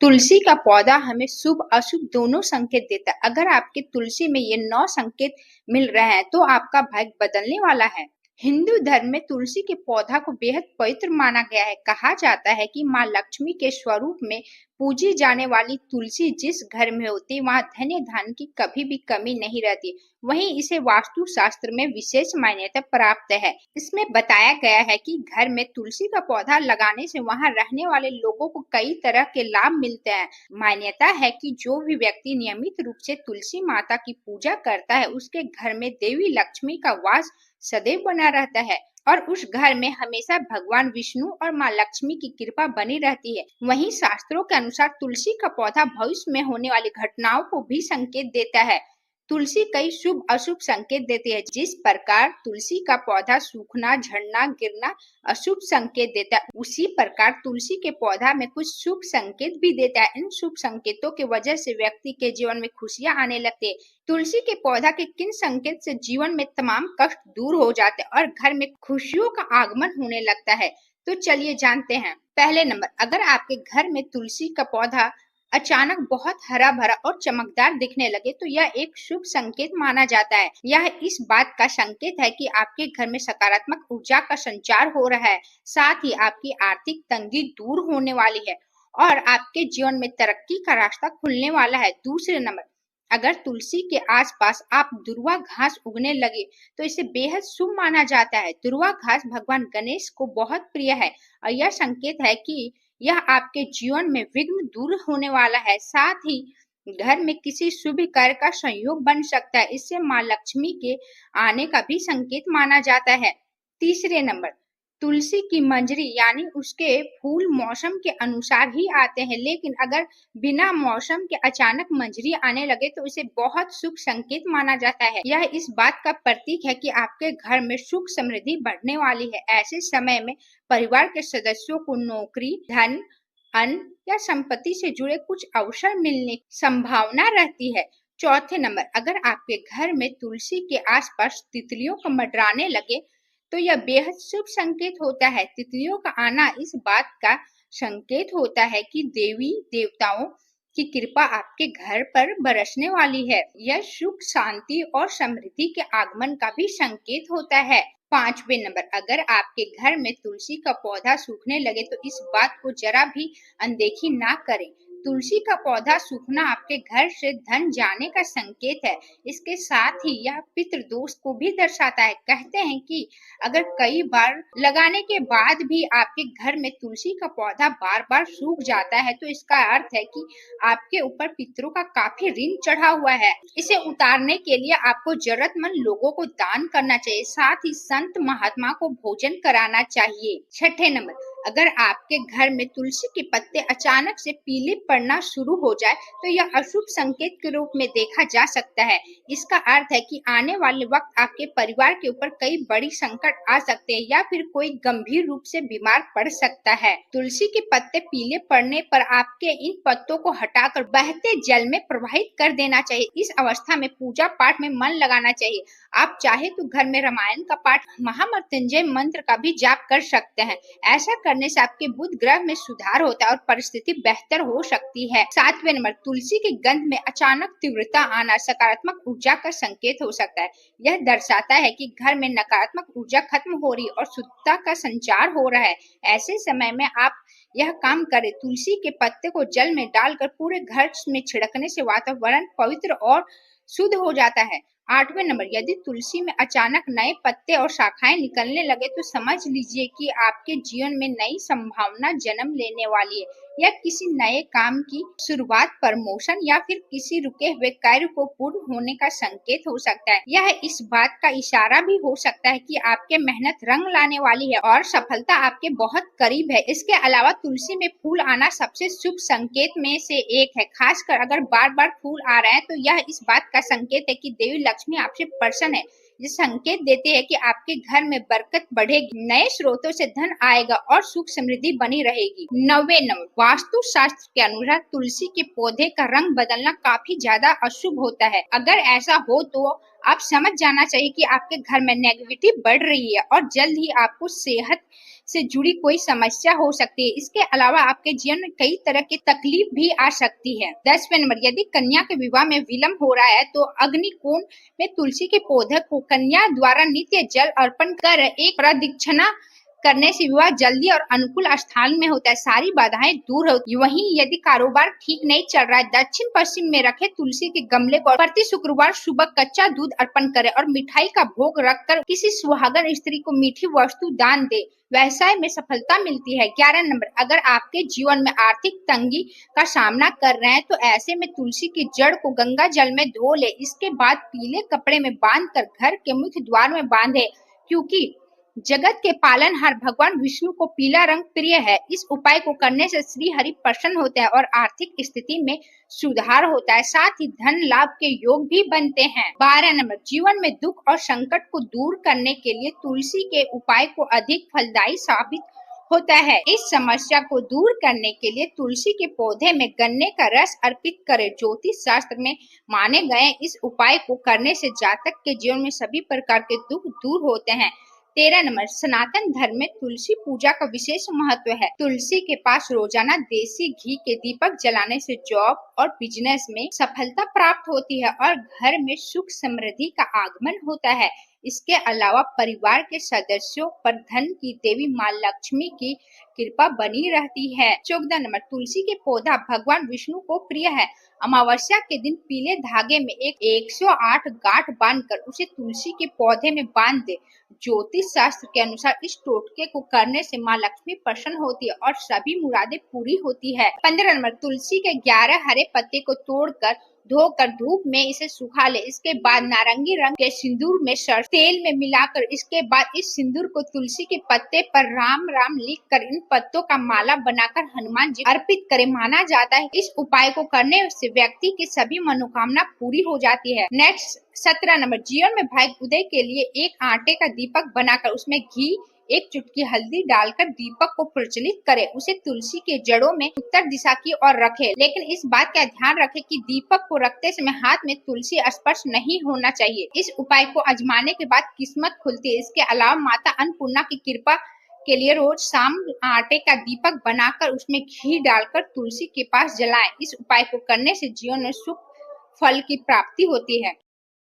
तुलसी का पौधा हमें शुभ अशुभ दोनों संकेत देता है। अगर आपके तुलसी में ये 9 संकेत मिल रहे हैं तो आपका भाग्य बदलने वाला है। हिंदू धर्म में तुलसी के पौधा को बेहद पवित्र माना गया है। कहा जाता है कि माँ लक्ष्मी के स्वरूप में पूजी जाने वाली तुलसी जिस घर में होती वहां धन्य धान्य की कभी भी कमी नहीं रहती। वहीं इसे वास्तु शास्त्र में विशेष मान्यता प्राप्त है। इसमें बताया गया है कि घर में तुलसी का पौधा लगाने से वहां रहने वाले लोगों को कई तरह के लाभ मिलते हैं। मान्यता है कि जो भी व्यक्ति नियमित रूप से तुलसी माता की पूजा करता है उसके घर में देवी लक्ष्मी का वास सदैव बना रहता है और उस घर में हमेशा भगवान विष्णु और माँ लक्ष्मी की कृपा बनी रहती है। वहीं शास्त्रों के अनुसार तुलसी का पौधा भविष्य में होने वाली घटनाओं को भी संकेत देता है। तुलसी कई शुभ अशुभ संकेत देती है। जिस प्रकार तुलसी का पौधा सूखना, झड़ना, गिरना अशुभ संकेत देता है, उसी प्रकार तुलसी के पौधा में कुछ शुभ संकेत भी देता है। इन शुभ संकेतों की वजह से व्यक्ति के जीवन में खुशियां आने लगती है। तुलसी के पौधा के किन संकेत से जीवन में तमाम कष्ट दूर हो जाते हैं और घर में खुशियों का आगमन होने लगता है, तो चलिए जानते हैं। पहले नंबर, अगर आपके घर में तुलसी का पौधा अचानक बहुत हरा भरा और चमकदार दिखने लगे तो यह एक शुभ संकेत माना जाता है। यह इस बात का संकेत है कि आपके घर में सकारात्मक ऊर्जा का संचार हो रहा है, साथ ही आपकी आर्थिक तंगी दूर होने वाली है और आपके जीवन में तरक्की का रास्ता खुलने वाला है। दूसरे नंबर, अगर तुलसी के आसपास आप दुर्वा घास उगने लगे तो इसे बेहद शुभ माना जाता है। दुर्वा घास भगवान गणेश को बहुत प्रिय है और यह संकेत है कि यह आपके जीवन में विघ्न दूर होने वाला है। साथ ही घर में किसी शुभ कार्य का संयोग बन सकता है। इससे माँ लक्ष्मी के आने का भी संकेत माना जाता है। तीसरे नंबर, तुलसी की मंजरी यानी उसके फूल मौसम के अनुसार ही आते हैं, लेकिन अगर बिना मौसम के अचानक मंजरी आने लगे तो इसे बहुत शुभ संकेत माना जाता है। यह इस बात का प्रतीक है कि आपके घर में सुख समृद्धि बढ़ने वाली है। ऐसे समय में परिवार के सदस्यों को नौकरी, धन, अन्न या संपत्ति से जुड़े कुछ अवसर मिलने की संभावना रहती है। चौथे नंबर, अगर आपके घर में तुलसी के आसपास तितलियों को मंडराने लगे तो यह बेहद शुभ संकेत होता है। तितलियों का आना इस बात का संकेत होता है कि देवी देवताओं की कृपा आपके घर पर बरसने वाली है। यह सुख, शांति और समृद्धि के आगमन का भी संकेत होता है। पांचवें नंबर, अगर आपके घर में तुलसी का पौधा सूखने लगे तो इस बात को जरा भी अनदेखी ना करें। तुलसी का पौधा सूखना आपके घर से धन जाने का संकेत है। इसके साथ ही यह पितृ दोष को भी दर्शाता है। कहते हैं कि अगर कई बार लगाने के बाद भी आपके घर में तुलसी का पौधा बार बार सूख जाता है तो इसका अर्थ है कि आपके ऊपर पितरों का काफी ऋण चढ़ा हुआ है। इसे उतारने के लिए आपको जरूरतमंद लोगों को दान करना चाहिए, साथ ही संत महात्मा को भोजन कराना चाहिए। छठे नंबर, अगर आपके घर में तुलसी के पत्ते अचानक से पीले पड़ना शुरू हो जाए तो यह अशुभ संकेत के रूप में देखा जा सकता है। इसका अर्थ है कि आने वाले वक्त आपके परिवार के ऊपर कई बड़ी संकट आ सकते हैं या फिर कोई गंभीर रूप से बीमार पड़ सकता है। तुलसी के पत्ते पीले पड़ने पर आपके इन पत्तों को हटाकर बहते जल में प्रवाहित कर देना चाहिए। इस अवस्था में पूजा पाठ में मन लगाना चाहिए। आप चाहे तो घर में रामायण का पाठ, महामृत्युंजय मंत्र का भी जाप कर सकते हैं। ऐसा करने से आपके बुध ग्रह में सुधार होता है और परिस्थिति बेहतर हो सकती है। सातवें नंबर, तुलसी की गंध में अचानक तीव्रता आना सकारात्मक ऊर्जा का संकेत हो सकता है। यह दर्शाता है कि घर में नकारात्मक ऊर्जा खत्म हो रही और शुद्धता का संचार हो रहा है। ऐसे समय में आप यह काम करें, तुलसी के पत्ते को जल में डालकर पूरे घर में छिड़कने से वातावरण पवित्र और शुद्ध हो जाता है। आठवें नंबर, यदि तुलसी में अचानक नए पत्ते और शाखाएं निकलने लगे तो समझ लीजिए कि आपके जीवन में नई संभावना जन्म लेने वाली है। यह किसी नए काम की शुरुआत, प्रमोशन या फिर किसी रुके हुए कार्य को पूर्ण होने का संकेत हो सकता है। यह इस बात का इशारा भी हो सकता है कि आपके मेहनत रंग लाने वाली है और सफलता आपके बहुत करीब है। इसके अलावा तुलसी में फूल आना सबसे शुभ संकेत में से एक है। खासकर अगर बार बार फूल आ रहे हैं तो यह इस बात का संकेत है कि देवी लक्ष्मी आपसे प्रसन्न है। ये संकेत देते हैं कि आपके घर में बरकत बढ़ेगी, नए स्रोतों से धन आएगा और सुख समृद्धि बनी रहेगी। 9वें नंबर, वास्तु शास्त्र के अनुसार तुलसी के पौधे का रंग बदलना काफी ज्यादा अशुभ होता है। अगर ऐसा हो तो आप समझ जाना चाहिए कि आपके घर में नेगेटिविटी बढ़ रही है और जल्द ही आपको सेहत से जुड़ी कोई समस्या हो सकती है। इसके अलावा आपके जीवन में कई तरह की तकलीफ भी आ सकती है। 10वें नंबर, यदि कन्या के विवाह में विलंब हो रहा है तो अग्निकुंड में तुलसी के पौधे को कन्या द्वारा नित्य जल अर्पण कर एक प्रदक्षिणा करने से विवाह जल्दी और अनुकूल स्थान में होता है, सारी बाधाएं दूर होती है। वहीं यदि कारोबार ठीक नहीं चल रहा है, दक्षिण पश्चिम में रखे तुलसी के गमले को प्रति शुक्रवार सुबह कच्चा दूध अर्पण करें और मिठाई का भोग रखकर किसी सुहागन स्त्री को मीठी वस्तु दान दे, व्यवसाय में सफलता मिलती है। 11 नंबर, अगर आपके जीवन में आर्थिक तंगी का सामना कर रहे हैं तो ऐसे में तुलसी की जड़ को गंगा जल में धो ले, इसके बाद पीले कपड़े में बांधकर घर के मुख्य द्वार में बांधे, क्योंकि जगत के पालनहार भगवान विष्णु को पीला रंग प्रिय है। इस उपाय को करने से श्री हरि प्रसन्न होते हैं और आर्थिक स्थिति में सुधार होता है, साथ ही धन लाभ के योग भी बनते हैं। 12 नंबर, जीवन में दुख और संकट को दूर करने के लिए तुलसी के उपाय को अधिक फलदायी साबित होता है। इस समस्या को दूर करने के लिए तुलसी के पौधे में गन्ने का रस अर्पित करें। ज्योतिष शास्त्र में माने गए इस उपाय को करने से जातक के जीवन में सभी प्रकार के दुख दूर होते हैं। 13 नंबर, सनातन धर्म में तुलसी पूजा का विशेष महत्व है। तुलसी के पास रोजाना देसी घी के दीपक जलाने से जॉब और बिजनेस में सफलता प्राप्त होती है और घर में सुख समृद्धि का आगमन होता है। इसके अलावा परिवार के सदस्यों पर धन की देवी माँ लक्ष्मी की कृपा बनी रहती है। 14 नंबर, तुलसी के पौधा भगवान विष्णु को प्रिय है। अमावस्या के दिन पीले धागे में एक 108 गांठ बांधकर उसे तुलसी के पौधे में बांध दे। ज्योतिष शास्त्र के अनुसार इस टोटके को करने से माँ लक्ष्मी प्रसन्न होती है और सभी मुरादें पूरी होती है। 15 नंबर, तुलसी के 11 हरे पत्ते को तोड़कर धोकर धूप में इसे सुखा ले, इसके बाद नारंगी रंग के सिंदूर में सरसों तेल में मिलाकर इसके बाद इस सिंदूर को तुलसी के पत्ते पर राम राम लिखकर इन पत्तों का माला बनाकर हनुमान जी अर्पित करे। माना जाता है इस उपाय को करने से व्यक्ति की सभी मनोकामना पूरी हो जाती है। नेक्स्ट 17 नंबर, जीवन में भाग्य उदय के लिए एक आटे का दीपक बनाकर उसमें घी, एक चुटकी हल्दी डालकर दीपक को प्रज्वलित करें। उसे तुलसी के जड़ों में उत्तर दिशा की ओर रखें, लेकिन इस बात का ध्यान रखें कि दीपक को रखते समय हाथ में तुलसी स्पर्श नहीं होना चाहिए। इस उपाय को आजमाने के बाद किस्मत खुलती है। इसके अलावा माता अन्नपूर्णा की कृपा के लिए रोज शाम आटे का दीपक बनाकर उसमें घी डालकर तुलसी के पास जलाएं। इस उपाय को करने से जीवन में सुख फल की प्राप्ति होती है।